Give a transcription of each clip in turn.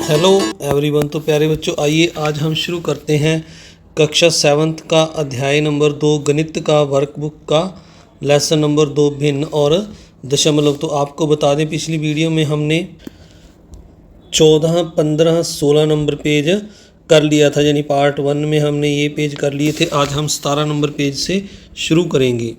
Hello everyone. तो प्यारे बच्चों, आइए आज हम शुरू करते हैं कक्षा 7th का अध्याय नंबर 2 गणित का वर्कबुक का लेसन नंबर 2 भिन्न और दशमलव। तो आपको बता दें, पिछली वीडियो में हमने 14, 15, 16 नंबर पेज कर लिया था, यानी पार्ट 1 में हमने ये पेज कर लिए थे। आज हम 17 नंबर पेज से शुरू करेंगे।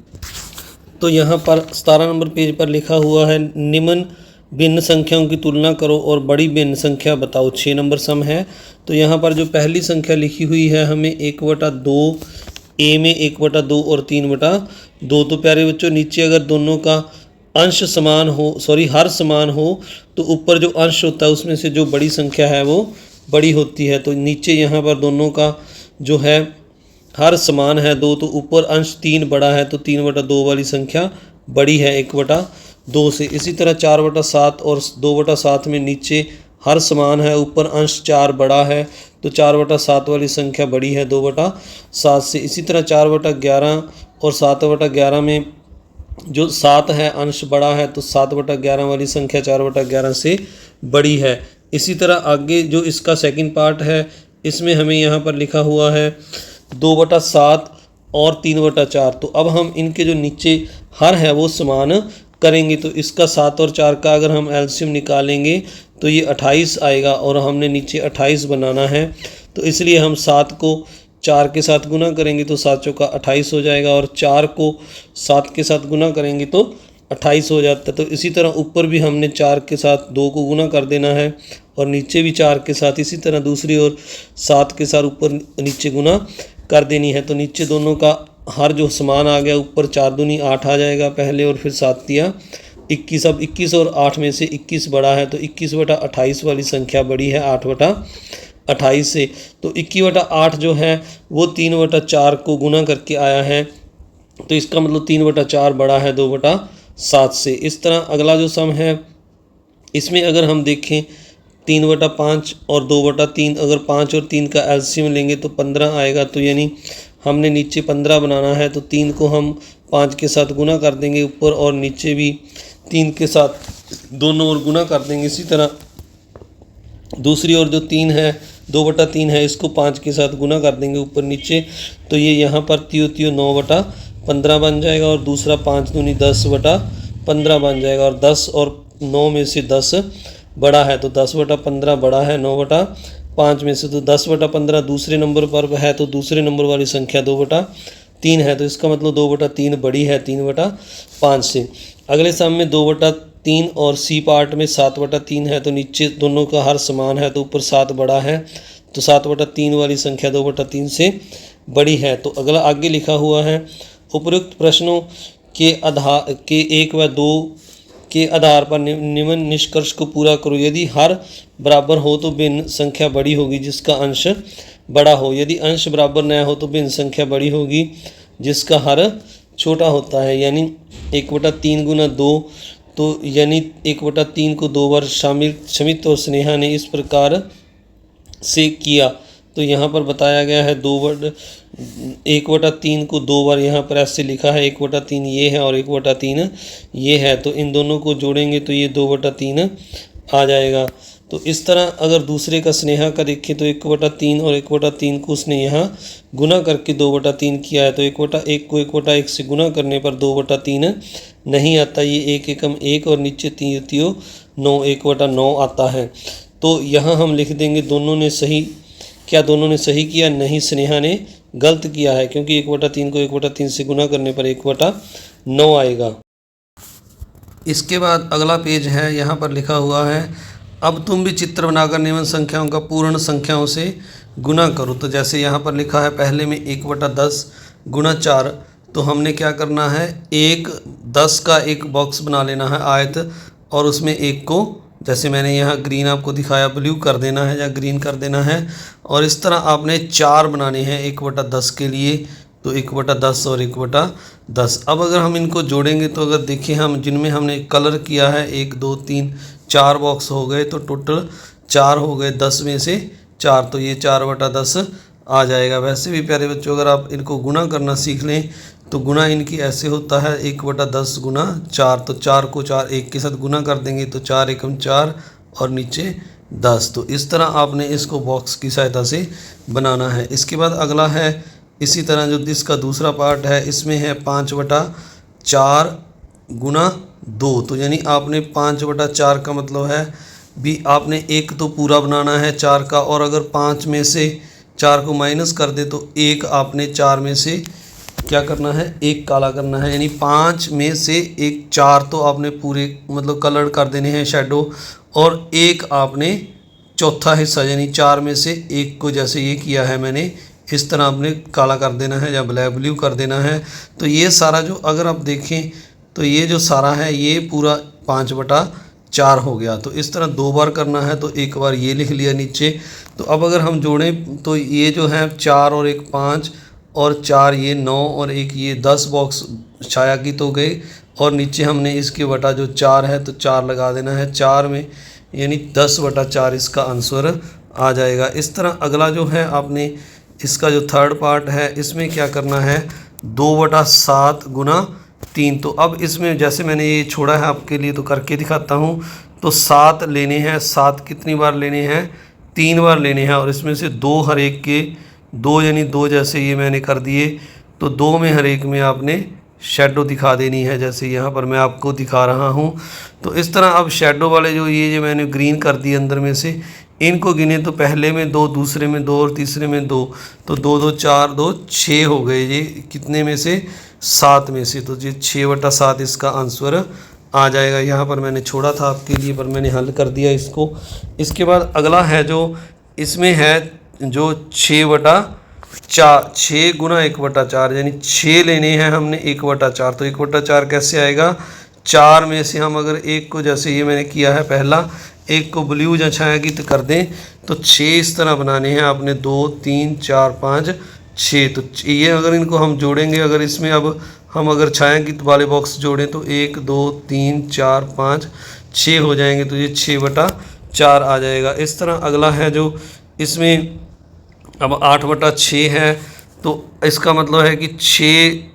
तो यहाँ पर 17 नंबर पेज पर लिखा हुआ है, निम्न भिन्न संख्याओं की तुलना करो और बड़ी भिन्न संख्या बताओ। 6 नंबर सम है। तो यहाँ पर जो पहली संख्या लिखी हुई है हमें 1/2, ए में 1/2 और 3/2। तो प्यारे बच्चों, नीचे अगर दोनों का अंश समान हो, हर समान हो, तो ऊपर जो अंश होता है उसमें से जो बड़ी संख्या है वो बड़ी होती है। तो नीचे यहाँ पर दोनों का जो है हर समान है 2, तो ऊपर अंश 3 बड़ा है, तो 3/2 वाली संख्या बड़ी है 1/2 से। इसी तरह 4/7 और 2/7 में नीचे हर समान है, ऊपर अंश 4 बड़ा है, तो 4/7 वाली संख्या बड़ी है 2/7 से। इसी तरह 4/11 और 7/11 में जो 7 है अंश बड़ा है, तो 7/11 वाली संख्या 4/11 से बड़ी है। इसी तरह आगे जो इसका सेकंड पार्ट है, इसमें हमें यहाँ पर लिखा हुआ है 2/7 और 3/4। तो अब हम इनके जो नीचे हर है वो समान करेंगे। तो इसका 7 और 4 का अगर हम एलसीएम निकालेंगे तो ये 28 आएगा, और हमने नीचे 28 बनाना है, तो इसलिए हम 7 को 4 के साथ गुना करेंगे तो 7 चौका 28 हो जाएगा, और 4 को 7 के साथ गुना करेंगे तो 28 हो जाता है। तो इसी तरह ऊपर भी हमने 4 के साथ 2 को गुना कर देना है, और नीचे भी 4 के साथ, इसी तरह दूसरी ओर 7 के साथ ऊपर नीचे गुना कर देनी है। तो नीचे दोनों का हर जो समान आ गया, ऊपर 4 दूनी 8 आ जाएगा पहले, और फिर 7 तिया 21। अब 21 और 8 में से 21 बड़ा है, तो 21/28 वाली संख्या बड़ी है 8/28 से। तो 21/8 जो है वो 3/4 को गुना करके आया है, तो इसका मतलब 3/4 बड़ा है 2/7 से। इस तरह अगला जो सम है, इसमें अगर हम देखें 3/5 और 2/3, अगर 5 और 3 का एलसीएम लेंगे तो 15 आएगा। तो यानी हमने नीचे 15 बनाना है, तो 3 को हम 5 के साथ गुना कर देंगे ऊपर, और नीचे भी 3 के साथ दोनों ओर गुना कर देंगे। इसी तरह दूसरी ओर जो 3 है, 2/3 है, इसको 5 के साथ गुना कर देंगे ऊपर नीचे, तो ये यहाँ पर 9/15 बन जाएगा, और दूसरा 5 दूनी 10/15 बन जाएगा, और 10 और 9 में से 10 बड़ा है, तो 10/15 बड़ा है 9/5 में से। तो 10/15 दूसरे नंबर पर है, तो दूसरे नंबर वाली संख्या 2/3 है, तो इसका मतलब 2/3 बड़ी है 3/5 से। अगले सम में 2/3 और सी पार्ट में 7/3 है, तो नीचे दोनों का हर समान है, तो ऊपर 7 बड़ा है, तो 7/3 वाली संख्या 2/3 से बड़ी है। तो अगला आगे लिखा हुआ है, उपयुक्त प्रश्नों के आधार के 1 व 2 के आधार पर निम्न निष्कर्ष को पूरा करो। यदि हर बराबर हो तो भिन्न संख्या बड़ी होगी जिसका अंश बड़ा हो। यदि अंश बराबर न हो तो भिन्न संख्या बड़ी होगी जिसका हर छोटा होता है। यानी 1/3 गुना 2, तो यानी 1/3 को 2 बार शमित और स्नेहा ने इस प्रकार से किया। तो यहाँ पर बताया गया है 1/3 को 2 बार यहाँ पर ऐसे लिखा है, 1/3 ये है और 1/3 ये है, तो इन दोनों को जोड़ेंगे तो ये 2/3 आ जाएगा। तो इस तरह अगर दूसरे का स्नेहा का देखें तो 1/3 और 1/3 को उसने यहाँ गुना करके 2/3 किया है, तो 1/1 को 1/1 से गुना करने पर 2/3 नहीं आता, ये 1 एकम 1 और नीचे 3 तियो 9, 1/9 आता है। तो यहाँ हम लिख देंगे दोनों ने सही। क्या दोनों ने सही किया? नहीं, स्नेहा ने गलत किया है, क्योंकि 1/3 को 1/3 से गुना करने पर 1/9 आएगा। इसके बाद अगला पेज है, यहाँ पर लिखा हुआ है, अब तुम भी चित्र बनाकर निम्न संख्याओं का पूर्ण संख्याओं से गुना करो। तो जैसे यहाँ पर लिखा है, पहले में 1/10 गुना 4, तो हमने क्या करना है, 10 का एक बॉक्स बना लेना है आयत, और उसमें 1 को, जैसे मैंने यहाँ ग्रीन आपको दिखाया, ब्लू कर देना है या ग्रीन कर देना है, और इस तरह आपने 4 बनाने हैं 1/10 के लिए। तो 1/10 और 1/10। अब अगर हम इनको जोड़ेंगे तो अगर देखें हम जिनमें हमने कलर किया है 1 2 3 4 बॉक्स हो गए, तो टोटल 4 हो गए, 10 में से 4, तो ये 4/10 आ जाएगा। वैसे भी प्यारे बच्चों, अगर आप इनको गुना करना सीख लें तो गुना इनकी ऐसे होता है 1/10 गुना 4, तो 4 को 4 1 के साथ गुना कर देंगे तो 4 एकम 4 और नीचे 10। तो इस तरह आपने इसको बॉक्स की सहायता से बनाना है। इसके बाद अगला है इसी तरह जो इसका दूसरा पार्ट है, इसमें है 5/4 गुना 2। तो यानी आपने 5/4 का मतलब है भी आपने एक तो पूरा बनाना है 4 का, और अगर 5 में से 4 को माइनस कर दे तो एक आपने 4 में से क्या करना है, एक काला करना है। यानी 5 में से एक 4 तो आपने पूरे मतलब कलर कर देने हैं शेडो, और एक आपने चौथा हिस्सा यानी 4 में से एक को जैसे ये किया है मैंने, इस तरह आपने काला कर देना है या ब्लैक ब्लू कर देना है। तो ये सारा जो अगर आप देखें तो ये जो सारा है ये पूरा 5/4 हो गया। तो इस तरह 2 बार करना है, तो एक बार ये लिख लिया नीचे। तो अब अगर हम जोड़ें तो ये जो है 4 और 1 5 और 4 ये 9 और 1 ये 10 बॉक्स छायांकित हो गए, और नीचे हमने इसके बटा जो 4 है तो 4 लगा देना है 4 में, यानी 10/4 इसका आंसर आ जाएगा। इस तरह अगला जो है आपने इसका जो थर्ड पार्ट है इसमें क्या करना है, 2/7 गुना 3। तो अब इसमें जैसे मैंने ये छोड़ा है आपके लिए तो करके दिखाता हूँ। तो 7 लेने हैं, 7 कितनी बार लेने हैं, 3 बार लेने हैं, और इसमें से 2 हर एक के 2 यानी 2 जैसे ये मैंने कर दिए, तो 2 में हर एक में आपने शेडो दिखा देनी है, जैसे यहाँ पर मैं आपको दिखा रहा हूँ। तो इस तरह अब शेडो वाले जो मैंने ग्रीन कर दिए अंदर में से, इनको गिने तो पहले में 2, दूसरे में 2 और तीसरे में 2, तो 2 2 4 2 6 हो गए। ये कितने में से, 7 में से। तो ये 6/7 इसका आंसर आ जाएगा। यहाँ पर मैंने छोड़ा था आपके लिए पर मैंने हल कर दिया इसको। इसके बाद अगला है जो इसमें है जो 6/4, 6 गुना 1/4 यानी 6 लेने हैं हमने 1/4। तो 1/4 कैसे आएगा, 4 में से हम अगर एक को जैसे ये मैंने किया है पहला, एक को ब्लू या छायांकित कर दें तो 6 इस तरह बनाने हैं आपने, 2 3 4 5 6। तो ये अगर इनको हम जोड़ेंगे, अगर इसमें अब हम अगर छायांकित वाले बॉक्स जोड़ें तो 1 2 3 4 5 6 हो जाएंगे। तो ये 6/4 आ जाएगा। इस तरह अगला है जो इसमें अब 8/6 है, तो इसका मतलब है कि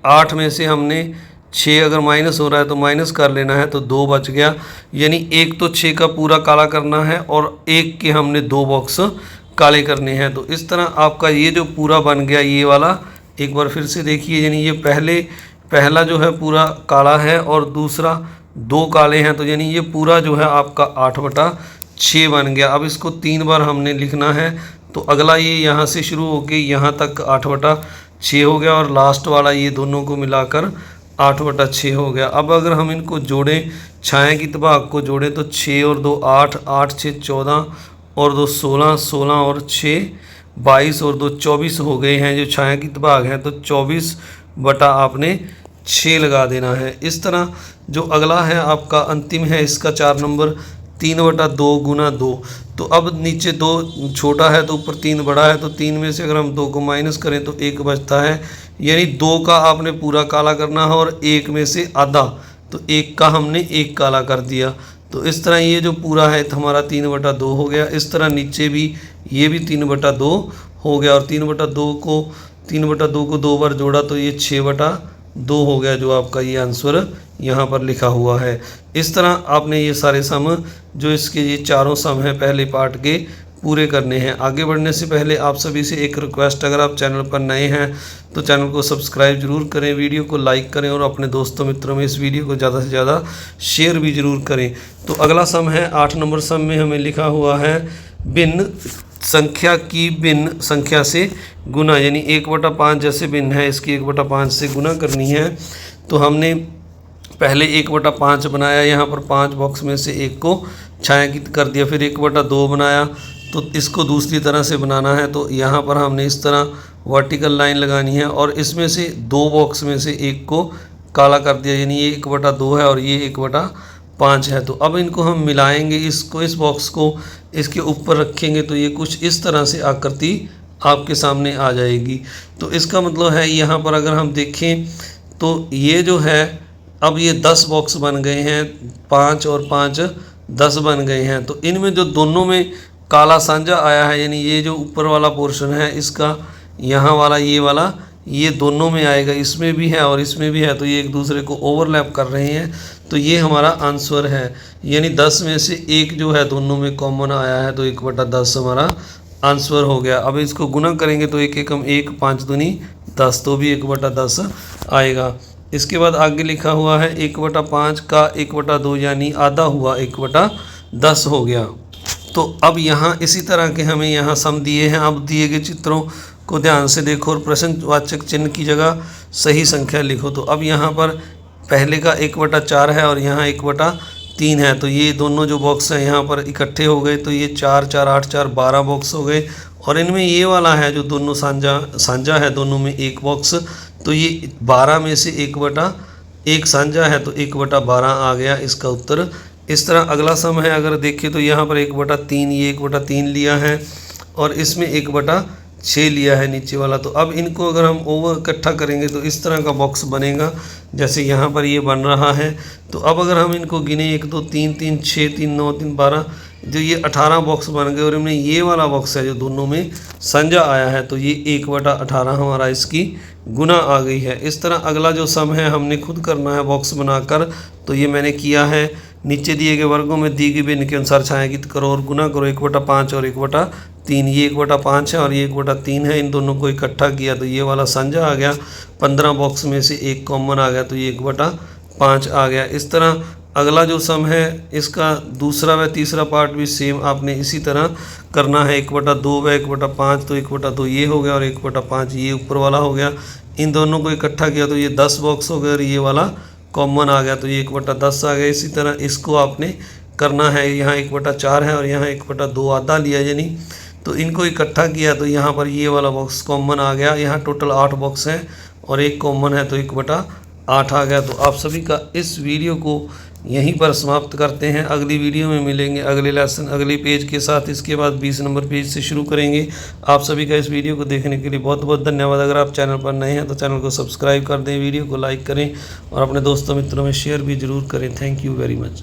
8 में से हमने 6 अगर माइनस हो रहा है तो माइनस कर लेना है, तो 2 बच गया। यानी एक तो 6 का पूरा काला करना है और एक के हमने 2 बॉक्स काले करने हैं। तो इस तरह आपका ये जो पूरा बन गया ये वाला, एक बार फिर से देखिए, यानी ये पहला जो है पूरा काला है और दूसरा 2 काले हैं, तो यानी ये पूरा जो है आपका 8/6 बन गया। अब इसको 3 बार हमने लिखना है, तो अगला ये यहाँ से शुरू होके यहाँ तक 8/6 हो गया, और लास्ट वाला ये दोनों को मिलाकर 8/6 हो गया। अब अगर हम इनको जोड़ें, छायांकित भाग को जोड़ें तो 6 और 2 8, 8 6 14 और 2 16, 16 और 6 22 और 2 24 हो गए हैं जो छायांकित भाग हैं। तो 24/6 लगा देना है। इस तरह जो अगला है आपका अंतिम है इसका 4 नंबर, 3/2 गुना 2। तो अब नीचे 2 छोटा है तो ऊपर 3 बड़ा है, तो 3 में से अगर हम 2 को माइनस करें तो 1 बचता है। यानी 2 का आपने पूरा काला करना है और 1 में से आधा, तो 1 का हमने 1 काला कर दिया। तो इस तरह ये जो पूरा है तो हमारा 3/2 हो गया। इस तरह नीचे भी ये भी 3/2 हो गया, और 3/2 को 2 बार जोड़ा तो ये 6/2 हो गया, जो आपका ये आंसर यहाँ पर लिखा हुआ है। इस तरह आपने ये सारे सम जो इसके ये चारों सम हैं पहले पार्ट के पूरे करने हैं। आगे बढ़ने से पहले आप सभी से एक रिक्वेस्ट, अगर आप चैनल पर नए हैं तो चैनल को सब्सक्राइब जरूर करें, वीडियो को लाइक करें और अपने दोस्तों मित्रों में इस वीडियो को ज़्यादा से ज़्यादा शेयर भी जरूर करें। तो अगला सम है 8 नंबर सम में हमें लिखा हुआ है भिन्न संख्या की भिन्न संख्या से गुना, यानी 1/5 जैसे भिन्न है इसकी 1/5 से गुना करनी है। तो हमने पहले 1/5 बनाया, यहाँ पर 5 बॉक्स में से एक को छायांकित कर दिया, फिर 1/2 बनाया, तो इसको दूसरी तरह से बनाना है। तो यहाँ पर हमने इस तरह वर्टिकल लाइन लगानी है और इसमें से 2 बॉक्स में से एक को काला कर दिया, यानी ये 1/2 है और ये 1/5 है। तो अब इनको हम मिलाएंगे, इसको इस बॉक्स को इसके ऊपर रखेंगे तो ये कुछ इस तरह से आकृति आपके सामने आ जाएगी। तो इसका मतलब है यहाँ पर अगर हम देखें तो ये जो है अब ये 10 बॉक्स बन गए हैं, 5 और 5 10 बन गए हैं। तो इनमें जो दोनों में काला साझा आया है, यानी ये जो ऊपर वाला पोर्शन है इसका, यहाँ वाला ये वाला, ये दोनों में आएगा, इसमें भी है और इसमें भी है, तो ये एक दूसरे को ओवरलैप कर रहे हैं। तो ये हमारा आंसर है। यानी 10 में से 1 जो है दोनों में कॉमन आया है, तो 1/10 हमारा आंसर हो गया। अब इसको गुना करेंगे तो 1 एकम 1, 5 दूनी 10, तो भी 1/10 आएगा। इसके बाद आगे लिखा हुआ है 1/5 का 1/2 यानी आधा हुआ 1/10 हो गया। तो अब यहाँ इसी तरह के हमें यहाँ सम दिए हैं। अब दिए गए चित्रों को ध्यान से देखो और प्रश्नवाचक चिन्ह की जगह सही संख्या लिखो। तो अब यहाँ पर पहले का 1/4 है और यहाँ 1/3 है, तो ये दोनों जो बॉक्स हैं यहाँ पर इकट्ठे हो गए, तो ये 4 4 8 4 12 बॉक्स हो गए। और इनमें ये वाला है जो दोनों साझा है, दोनों में एक बॉक्स, तो ये 12 में से 1/1 साझा है, तो 1/12 आ गया इसका उत्तर। इस तरह अगला सम है, अगर देखें तो यहाँ पर 1/3, ये 1/3 लिया है और इसमें 1/6 लिया है नीचे वाला। तो अब इनको अगर हम ओवर इकट्ठा करेंगे तो इस तरह का बॉक्स बनेगा जैसे यहाँ पर ये बन रहा है। तो अब अगर हम इनको गिने 1 2 3 3 6 3 9 3 12, जो ये 18 बॉक्स बन गए और इनमें ये वाला बॉक्स है जो दोनों में साझा आया है, तो ये 1/18 हमारा इसकी गुना आ गई है। इस तरह अगला जो सम है हमने खुद करना है बॉक्स बनाकर, तो ये मैंने किया है। नीचे दिए गए वर्गों में दी गई भिन्न के अनुसार छायांकित करो और गुना करो 1/5 और 1/3। ये 1/5 है और ये 1/3 है, इन दोनों को इकट्ठा किया तो ये वाला साझा आ गया। 15 बॉक्स में से 1 कॉमन आ गया, तो ये 1/5 आ गया। इस तरह अगला जो सम है इसका दूसरा व तीसरा पार्ट भी सेम आपने इसी तरह करना है। 1/2 व 1/5, तो 1/2 ये हो गया और 1/5 ये ऊपर वाला हो गया। इन दोनों को इकट्ठा किया तो ये 10 बॉक्स हो गए और ये वाला कॉमन आ गया, तो ये 1/10 आ गया। इसी तरह इसको आपने करना है, यहाँ 1/4 है और यहाँ 1/2 आधा लिया यानी, तो इनको इकट्ठा किया तो यहाँ पर ये वाला बॉक्स कॉमन आ गया। यहाँ टोटल 8 बॉक्स हैं और एक कॉमन है, तो 1/8 आ गया। तो आप सभी का इस वीडियो को यहीं पर समाप्त करते हैं। अगली वीडियो में मिलेंगे अगले लेसन अगले पेज के साथ। इसके बाद 20 नंबर पेज से शुरू करेंगे। आप सभी का इस वीडियो को देखने के लिए बहुत बहुत धन्यवाद। अगर आप चैनल पर नए हैं तो चैनल को सब्सक्राइब कर दें, वीडियो को लाइक करें और अपने दोस्तों मित्रों में शेयर भी ज़रूर करें। Thank you very much.